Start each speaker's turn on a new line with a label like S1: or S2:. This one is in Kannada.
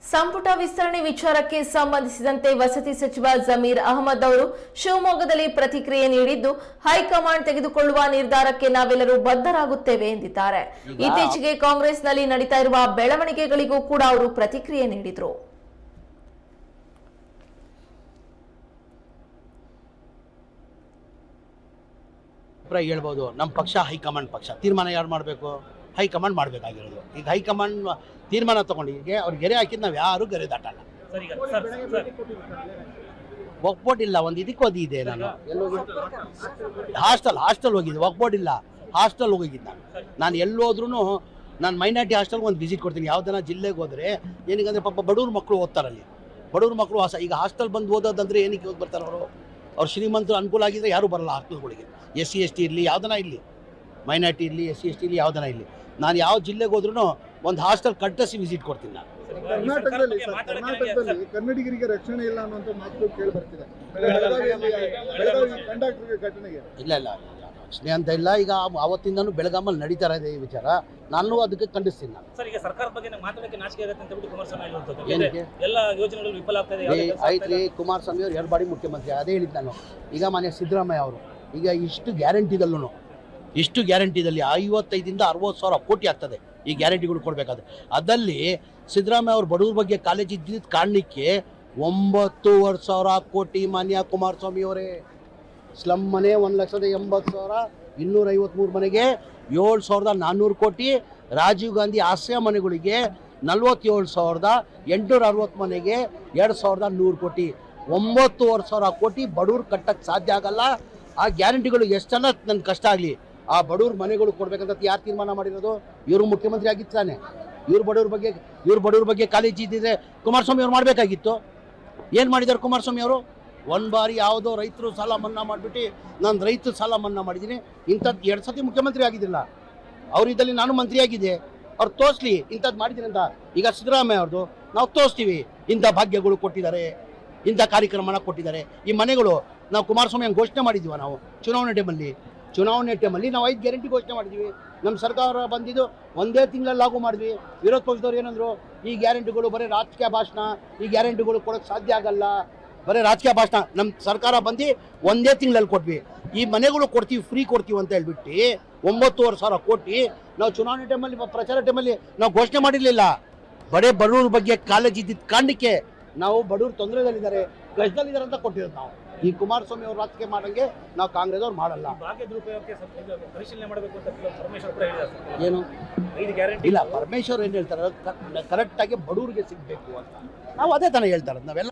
S1: ಸಂಪುಟ ವಿಸ್ತರಣೆ ವಿಚಾರಕ್ಕೆ ಸಂಬಂಧಿಸಿದಂತೆ ವಸತಿ ಸಚಿವ ಜಮೀರ್ ಅಹಮದ್ ಅವರು ಶಿವಮೊಗ್ಗದಲ್ಲಿ ಪ್ರತಿಕ್ರಿಯೆ ನೀಡಿದ್ದು, ಹೈಕಮಾಂಡ್ ತೆಗೆದುಕೊಳ್ಳುವ ನಿರ್ಧಾರಕ್ಕೆ ನಾವೆಲ್ಲರೂ ಬದ್ಧರಾಗುತ್ತೇವೆ ಎಂದಿದ್ದಾರೆ. ಇತ್ತೀಚೆಗೆ ಕಾಂಗ್ರೆಸ್ನಲ್ಲಿ ನಡೀತಾ ಇರುವ ಬೆಳವಣಿಗೆಗಳಿಗೂ ಕೂಡ ಅವರು ಪ್ರತಿಕ್ರಿಯೆ ನೀಡಿದರು.
S2: ಹೇಳ್ಬೋದು, ನಮ್ಮ ಪಕ್ಷ ಹೈಕಮಾಂಡ್ ಪಕ್ಷ, ತೀರ್ಮಾನ ಯಾರು ಮಾಡಬೇಕು? ಹೈಕಮಾಂಡ್ ಮಾಡಬೇಕಾಗಿರೋದು. ಈಗ ಹೈಕಮಾಂಡ್ ತೀರ್ಮಾನ ತಗೊಂಡು ಈಗ ಅವ್ರು ಗೆರೆ ಹಾಕಿದ್ ನಾವು ಯಾರು ಗೆರೆ ದಾಟಲ್ಲ. ವರ್ಕ್ಬೋರ್ಡ್ ಇಲ್ಲ, ಒಂದು ಇದಕ್ಕೆ ಓದಿದೆ ನಾನು ಹಾಸ್ಟೆಲ್ ಹೋಗಿದ್ದೆ, ವರ್ಕ್ಬೋರ್ಡ್ ಇಲ್ಲ, ಹಾಸ್ಟೆಲ್ ಹೋಗಿದ್ದೆ ನಾನು ಎಲ್ಲೋದ್ರೂ ನಾನು ಮೈನಾರಿಟಿ ಹಾಸ್ಟೆಲ್ಗೆ ಒಂದು ವಿಸಿಟ್ ಕೊಡ್ತೀನಿ. ಯಾವುದನ್ನ ಜಿಲ್ಲೆಗೆ ಹೋದರೆ ಏನಕ್ಕೆ ಪಾಪ ಬಡವ್ರ ಮಕ್ಕಳು ಓದ್ತಾರಲ್ಲಿ, ಬಡವ್ರ ಮಕ್ಕಳು ಈಗ ಹಾಸ್ಟೆಲ್ ಬಂದು ಓದೋದಂದ್ರೆ ಏನಕ್ಕೆ ಹೋಗಿ ಬರ್ತಾರೆ ಅವರು? ಅವ್ರು ಶ್ರೀಮಂತರು ಅನುಕೂಲ ಆಗಿದ್ರೆ ಯಾರು ಬರಲ್ಲ ಹಾಸ್ಟೆಲ್ಗಳಿಗೆ. SC ST ಇರಲಿ, ಯಾವುದನ್ನ ಇರಲಿ, ಮೈನಾರಿಟಿ ಇರಲಿ, SC ST ಇರಲಿ, ಯಾವುದನ್ನ ಇರಲಿ, ನಾನು ಯಾವ ಜಿಲ್ಲೆಗೆ ಹೋದ್ರೂ ಒಂದು ಹಾಸ್ಟೆಲ್ ಕಟ್ಟಿಸಿ ವಿಸಿಟ್ ಕೊಡ್ತೀನಿ ನಾನು.
S3: ಕರ್ನಾಟಕದಲ್ಲಿ ಕನ್ನಡಿಗರಿಗೆ ರಕ್ಷಣೆ ಇಲ್ಲ ಅನ್ನುವಂಥ ಮಾತು ಕೇಳಿ ಬರ್ತಿದೆ. ಕಂಡಕ್ಟರ್ಗೆ ಘಟನೆಗೆ
S2: ಇಲ್ಲ ರಕ್ಷಣೆ ಅಂತ ಇಲ್ಲ. ಈಗ ಅವತ್ತಿಂದನೂ ಬೆಳಗಾಮಲ್ಲಿ ನಡೀತಾ ಇದೆ ಈ ವಿಚಾರ, ನಾನು ಅದಕ್ಕೆ ಖಂಡಿಸ್ತೀನಿ. ನಾನು
S4: ಸರ್, ಈಗ ಸರ್ಕಾರದ ಬಗ್ಗೆ ಮಾತಾಡೋಕ್ಕೆ ನಾಚಿಕೆ ಆಗುತ್ತೆ ಅಂತ ಬಿಟ್ಟು ಕುಮಾರಸ್ವಾಮಿ ಹೇಳುವಂಥದ್ದು,
S2: ಏನಕ್ಕೆ
S4: ಎಲ್ಲ ಯೋಜನೆಗಳು ವಿಫಲ ಆಗ್ತಾ ಇದೆ.
S2: ಆಯ್ತು, ಕುಮಾರಸ್ವಾಮಿ ಅವರು 2 ಬಾರಿ ಮುಖ್ಯಮಂತ್ರಿ, ಅದೇ ಹೇಳಿದ್ದು ನಾನು. ಈಗ ಮಾನ್ಯ ಸಿದ್ದರಾಮಯ್ಯ ಅವರು ಈಗ ಇಷ್ಟು ಗ್ಯಾರಂಟಿದಲ್ಲಿ 55ರಿಂದ 60 ಸಾವಿರ ಕೋಟಿ ಆಗ್ತದೆ ಈ ಗ್ಯಾರಂಟಿಗಳು ಕೊಡಬೇಕಾದ್ರೆ. ಅದಲ್ಲಿ ಸಿದ್ದರಾಮಯ್ಯ ಅವರು ಬಡವ್ರ ಬಗ್ಗೆ ಕಾಲೇಜ್ ಇದ್ದಿದ್ದ ಕಾರಣಕ್ಕೆ 9,00,000 ಕೋಟಿ ಮಾನ್ಯ ಕುಮಾರಸ್ವಾಮಿ ಅವರೇ. ಸ್ಲಮ್ ಮನೆ 1,80,000, 253 ಮನೆಗೆ 7,400 ಕೋಟಿ, ರಾಜೀವ್ ಗಾಂಧಿ ಆಶ್ರಯ ಮನೆಗಳಿಗೆ 47,860 ಮನೆಗೆ 2,100 ಕೋಟಿ, 9,500 ಕೋಟಿ ಬಡವ್ರು ಕಟ್ಟಕ್ಕೆ ಸಾಧ್ಯ ಆಗಲ್ಲ. ಆ ಗ್ಯಾರಂಟಿಗಳು ಎಷ್ಟನ್ನ ನನ್ನ ಕಷ್ಟ ಆಗಲಿ ಆ ಬಡವ್ರ ಮನೆಗಳು ಕೊಡ್ಬೇಕಂತ ಯಾರು ತೀರ್ಮಾನ ಮಾಡಿರೋದು? ಇವರು ಮುಖ್ಯಮಂತ್ರಿ ಆಗಿತ್ತಾನೆ. ಇವ್ರು ಬಡವ್ರ ಬಗ್ಗೆ ಕಾಲೇಜ್ ಇದ್ದಿದ್ರೆ ಕುಮಾರಸ್ವಾಮಿ ಅವ್ರು ಮಾಡಬೇಕಾಗಿತ್ತು. ಏನು ಮಾಡಿದ್ದಾರೆ ಕುಮಾರಸ್ವಾಮಿ ಅವರು? ಒಂದು ಬಾರಿ ಯಾವುದೋ ರೈತರು ಸಾಲ ಮನ್ನಾ ಮಾಡಿಬಿಟ್ಟು ನಾನು ರೈತರ ಸಾಲ ಮನ್ನಾ ಮಾಡಿದ್ದೀನಿ. ಇಂಥದ್ದು 2 ಸತಿ ಮುಖ್ಯಮಂತ್ರಿ ಆಗಿದ್ದಿಲ್ಲ, ಅವ್ರು ಇದ್ದಲ್ಲಿ ನಾನು ಮಂತ್ರಿ ಆಗಿದ್ದೆ. ಅವ್ರು ತೋರಿಸ್ಲಿ ಇಂಥದ್ದು ಮಾಡಿದ್ದೀನಿ ಅಂತ. ಈಗ ಸಿದ್ದರಾಮಯ್ಯ ಅವ್ರದ್ದು ನಾವು ತೋರಿಸ್ತೀವಿ, ಇಂಥ ಭಾಗ್ಯಗಳು ಕೊಟ್ಟಿದ್ದಾರೆ, ಇಂಥ ಕಾರ್ಯಕ್ರಮನ ಕೊಟ್ಟಿದ್ದಾರೆ. ಈ ಮನೆಗಳು ನಾವು ಕುಮಾರಸ್ವಾಮಿ ಹಂಗೆ ಘೋಷಣೆ ಮಾಡಿದ್ದೀವ. ನಾವು ಚುನಾವಣೆ ಟೈಮಲ್ಲಿ ನಾವು 5 ಗ್ಯಾರಂಟಿ ಘೋಷಣೆ ಮಾಡಿದ್ವಿ. ನಮ್ಮ ಸರ್ಕಾರ ಬಂದಿದ್ದು 1 ತಿಂಗಳಲ್ಲಿ ಲಾಗು ಮಾಡಿದ್ವಿ. ವಿರೋಧ ಪಕ್ಷದವ್ರು ಏನಂದ್ರು, ಈ ಗ್ಯಾರಂಟಿಗಳು ಬರೀ ರಾಜಕೀಯ ಭಾಷಣ, ಈ ಗ್ಯಾರಂಟಿಗಳು ಕೊಡೋಕ್ಕೆ ಸಾಧ್ಯ ಆಗಲ್ಲ, ಬರೀ ರಾಜಕೀಯ ಭಾಷಣ. ನಮ್ಮ ಸರ್ಕಾರ ಬಂದು 1 ತಿಂಗಳಲ್ಲಿ ಕೊಟ್ವಿ. ಈ ಮನೆಗಳು ಕೊಡ್ತೀವಿ, ಫ್ರೀ ಕೊಡ್ತೀವಿ ಅಂತ ಹೇಳ್ಬಿಟ್ಟು 9,500 ಕೋಟಿ ನಾವು ಚುನಾವಣೆ ಟೈಮಲ್ಲಿ, ಪ್ರಚಾರ ಟೈಮಲ್ಲಿ ನಾವು ಘೋಷಣೆ ಮಾಡಿರಲಿಲ್ಲ. ಬಡವ್ರ ಬಗ್ಗೆ ಕಾಲೇಜ್ ಇದ್ದಿದ್ದ ಕಾರಣಕ್ಕೆ ನಾವು ಬಡವ್ರು ತೊಂದರೆದಲ್ಲಿದ್ದಾರೆ, ಕಷ್ಟದಲ್ಲಿದ್ದಾರೆ ಅಂತ ಕೊಟ್ಟಿರೋದು ನಾವು. ಈ ಕುಮಾರಸ್ವಾಮಿ ಅವರು ರಾಜಕೀಯ ಮಾಡಂಗೆ ನಾವು ಕಾಂಗ್ರೆಸ್ ಅವ್ರು ಮಾಡಲ್ಲ. ಏನು ಇಲ್ಲ, ಪರಮೇಶ್ವರ್ ಏನು ಹೇಳ್ತಾರೆ, ಕರೆಕ್ಟಾಗಿ ಬಡವ್ರಿಗೆ ಸಿಗಬೇಕು ಅಂತ ನಾವು ಅದೇ ತಾನೇ ಹೇಳ್ತಾರೆ ನಾವೆಲ್ಲ.